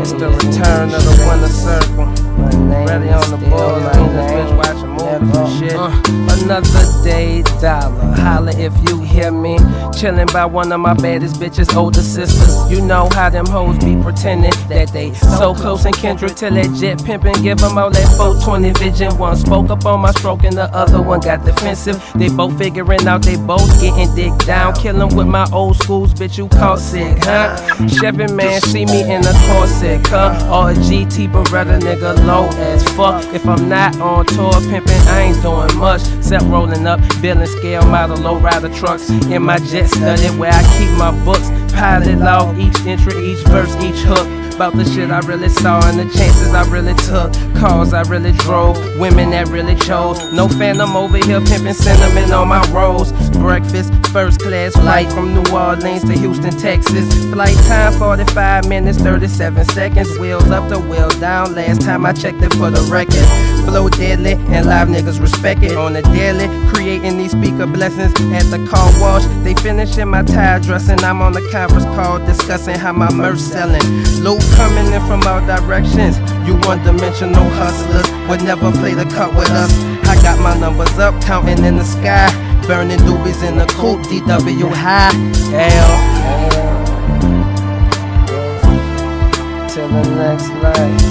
It's the return of the winner circle. Ready on the board, like this bitch watching movies and shit. Another day, dollar. Holla if you hear me. Chillin' by one of my baddest bitches' older sisters. You know how them hoes be pretending that they so close and kindred till that jet pimpin'. Give them all that 420 vision. One spoke up on my stroke and the other one got defensive. They both figuring out they both getting dick down. Killin' with my old schools, bitch, you call sick, huh? Chevy man see me in a corset, huh? Or a GT Beretta nigga low as fuck. If I'm not on tour pimpin', I ain't doing much. Except rolling up, billing scale model low rider trucks. In my jet studded where I keep my books. Pilot log each entry, each verse, each hook. About the shit I really saw and the chances I really took. Cars I really drove, women that really chose. No phantom over here pimping cinnamon on my rolls. Breakfast, first class flight from New Orleans to Houston, Texas. Flight time 45 minutes, 37 seconds. Wheels up to wheels down, last time I checked it for the record. Flow deadly and live niggas respect it. On the daily, creating these speaker blessings at the car wash. They finishing my tire dressing. I'm on the conference call discussing how my merch selling. Low coming in from all directions. You one-dimensional hustlers would never play the cut with us. I got my numbers up, counting in the sky. Burning doobies in the coupe, DW high. Till the next life.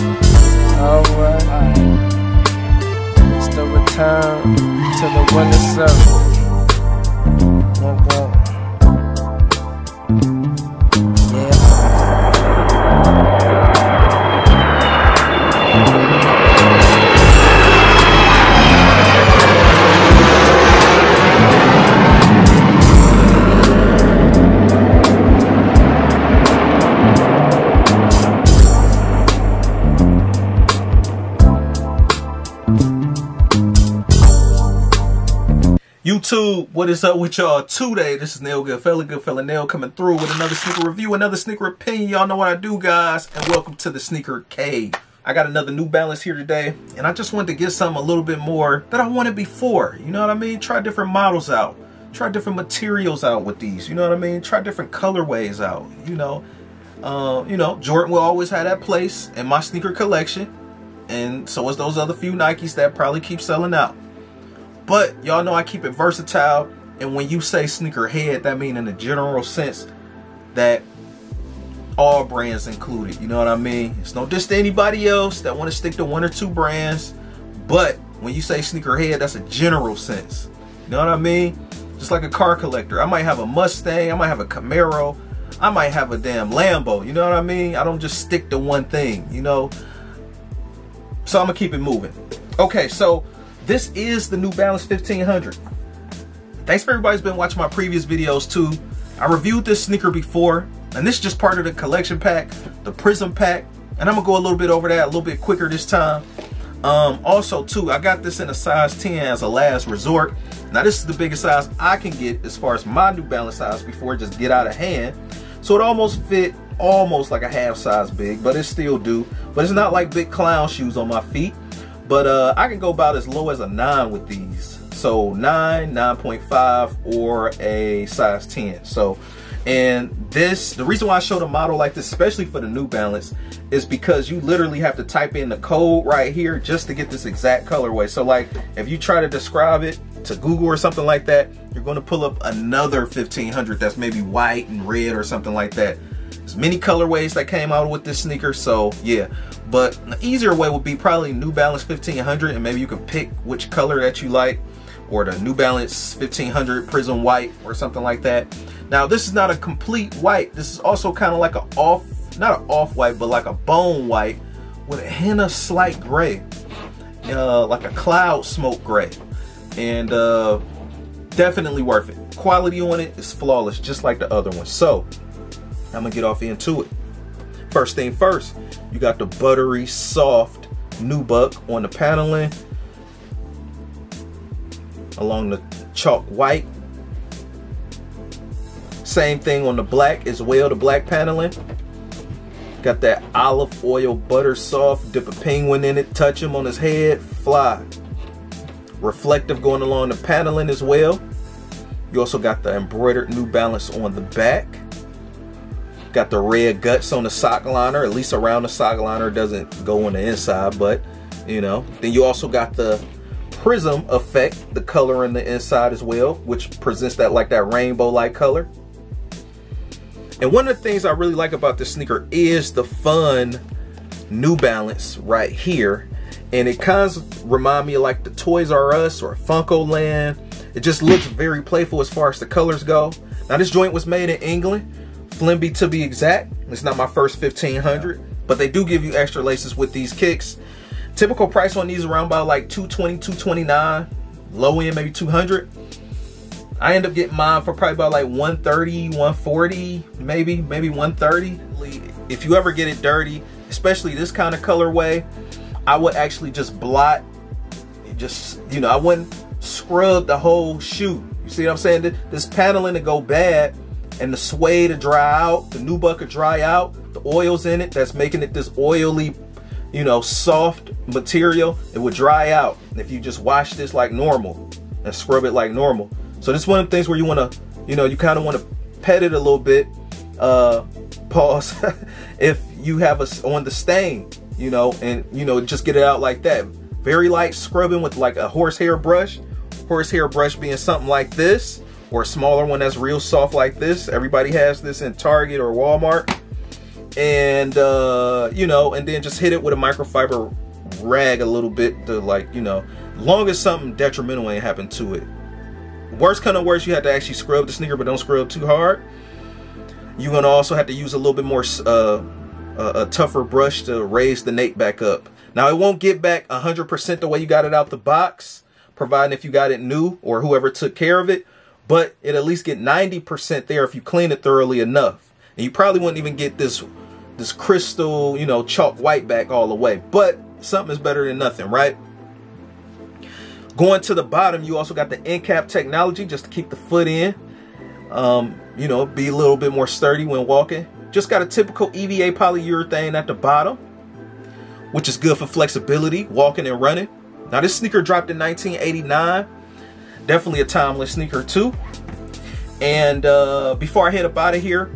Alright. It's the return to the winner circle. YouTube, what is up with y'all today? This is Nail Good Fella Nail coming through with another sneaker review, another sneaker opinion. Y'all know what I do, guys, and welcome to the Sneaker Cave. I got another New Balance here today, and I just wanted to get something a little bit more that I wanted before. You know what I mean? Try different models out, try different materials out with these. You know what I mean? Try different colorways out. You know, Jordan will always have that place in my sneaker collection, and so is those other few Nikes that probably keep selling out. But y'all know I keep it versatile, and when you say sneakerhead, that means in a general sense that all brands included. You know what I mean? It's no diss to anybody else that want to stick to one or two brands, but when you say sneakerhead, that's a general sense. You know what I mean? Just like a car collector. I might have a Mustang, I might have a Camaro, I might have a damn Lambo. You know what I mean? I don't just stick to one thing, you know? So I'm gonna keep it moving. Okay, so this is the New Balance 1500. Thanks for everybody who's been watching my previous videos too. I reviewed this sneaker before, and this is just part of the collection pack, the Prism pack, and I'm gonna go a little bit over that a little bit quicker this time. Also too, I got this in a size 10 as a last resort. Now this is the biggest size I can get as far as my New Balance size before it just get out of hand. So it almost fit almost like a half size big, but it still do. But it's not like big clown shoes on my feet. But I can go about as low as a 9 with these. So 9, 9.5, or a size 10. So, and this, the reason why I showed a model like this, especially for the New Balance, is because you literally have to type in the code right here just to get this exact colorway. So like, if you try to describe it to Google or something like that, you're going to pull up another 1500 that's maybe white and red or something like that. There's many colorways that came out with this sneaker, so yeah. But an easier way would be probably New Balance 1500, and maybe you can pick which color that you like, or the New Balance 1500 Prism White or something like that. Now this is not a complete white. This is also kind of like a not an off-white, but like a bone white with a hint of slight gray, like a cloud smoke gray, and definitely worth it. Quality on it is flawless, just like the other one. So I'm gonna get off into it. First thing first, you got the buttery soft nubuck on the paneling along the chalk white. Same thing on the black as well, the black paneling. Got that olive oil butter soft, dip a penguin in it, touch him on his head, fly. Reflective going along the paneling as well. You also got the embroidered New Balance on the back. Got the red guts on the sock liner, at least around the sock liner. It doesn't go on the inside, but you know. Then you also got the Prism effect, the color in the inside as well, which presents that like that rainbow-like color. And one of the things I really like about this sneaker is the fun New Balance right here. And it kind of remind me of like the Toys R Us or Funko Land. It just looks very playful as far as the colors go. Now this joint was made in England, Flimby to be exact. It's not my first 1500, but they do give you extra laces with these kicks. Typical price on these around about like $220, $229, low end maybe 200. I end up getting mine for probably about like 130, 140, maybe 130. If you ever get it dirty, especially this kind of colorway, I would actually just blot, just, you know, I wouldn't scrub the whole shoe. You see what I'm saying? This paneling to go bad and the suede to dry out, the nubuck to dry out, the oils in it that's making it this oily, you know, soft material, it would dry out if you just wash this like normal and scrub it like normal. So this is one of the things where you want to, you know, you kind of want to pet it a little bit, pause, if you have on the stain, you know, and, you know, just get it out like that. Very light scrubbing with like a horsehair brush being something like this, or a smaller one that's real soft like this. Everybody has this in Target or Walmart. And, you know, and then just hit it with a microfiber rag a little bit to, like, you know, long as something detrimental ain't happened to it. Worst kind of worst, you have to actually scrub the sneaker, but don't scrub too hard. You're gonna also have to use a little bit more a tougher brush to raise the nape back up. Now it won't get back 100% the way you got it out the box, providing if you got it new or whoever took care of it, but it at least get 90% there if you clean it thoroughly enough. And you probably wouldn't even get this crystal, you know, chalk white back all the way, but something is better than nothing, right? Going to the bottom, you also got the end cap technology just to keep the foot in, you know, be a little bit more sturdy when walking. Just got a typical EVA polyurethane at the bottom, which is good for flexibility, walking and running. Now this sneaker dropped in 1989. Definitely a timeless sneaker too. And before I head up out of here,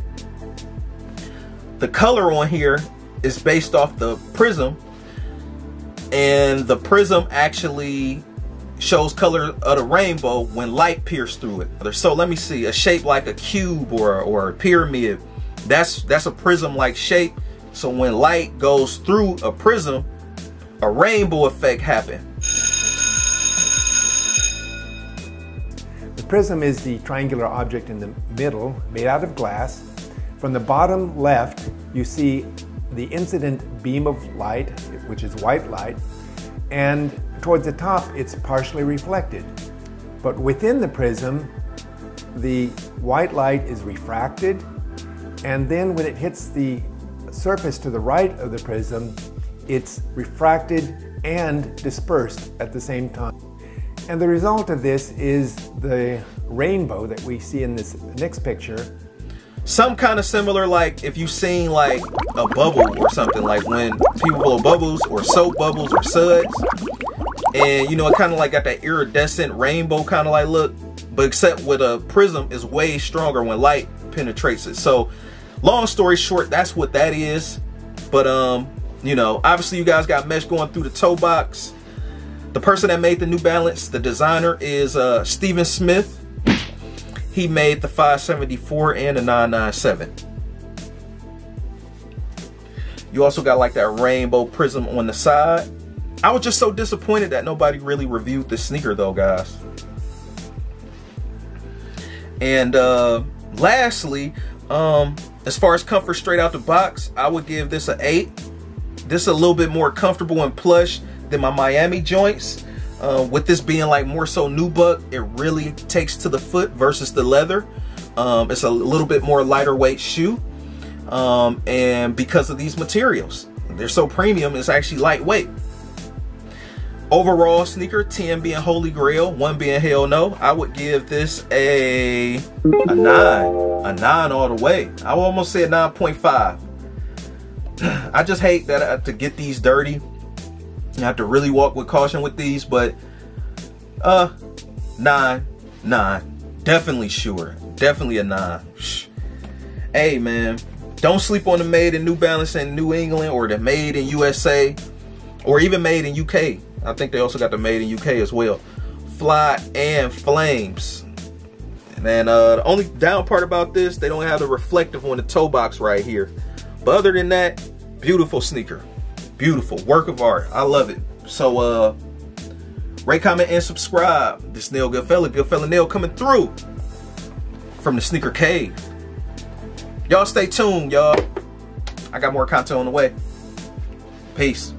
the color on here is based off the Prism, and the Prism actually shows color of the rainbow when light pierces through it. So let me see, a shape like a cube or a pyramid, that's a prism-like shape. So when light goes through a prism, a rainbow effect happens. The prism is the triangular object in the middle, made out of glass. From the bottom left, you see the incident beam of light, which is white light, and towards the top, it's partially reflected. But within the prism, the white light is refracted, and then when it hits the surface to the right of the prism, it's refracted and dispersed at the same time. And the result of this is the rainbow that we see in this next picture. Some kind of similar, like if you've seen like a bubble or something, like when people blow bubbles or soap bubbles or suds, and you know, it kind of like got that iridescent rainbow kind of like look, but except with a prism is way stronger when light penetrates it. So long story short, that's what that is. But you know, obviously you guys got mesh going through the toe box. The person that made the New Balance, the designer, is Steven Smith. He made the 574 and the 997. You also got like that rainbow prism on the side. I was just so disappointed that nobody really reviewed this sneaker though, guys. And lastly, as far as comfort straight out the box, I would give this an 8. This is a little bit more comfortable and plush than my Miami joints. With this being like more so nubuck, it really takes to the foot versus the leather. It's a little bit more lighter weight shoe. And because of these materials, they're so premium, it's actually lightweight. Overall sneaker, 10 being holy grail, 1 being hell no. I would give this a 9 all the way. I would almost say a 9.5. I just hate that I have to get these dirty. You have to really walk with caution with these, but 9, definitely sure, definitely a 9. Hey man, Don't sleep on the made in New Balance in New England, or the made in USA, or even made in UK. I think they also got the made in UK as well. Fly and flames. And then the only down part about this, they don't have the reflective on the toe box right here. But other than that, beautiful sneaker. Beautiful work of art. I love it. So rate, comment, and subscribe. This Nail Good Fella Nail coming through from the Sneaker Cave. Y'all stay tuned, y'all. I got more content on the way. Peace.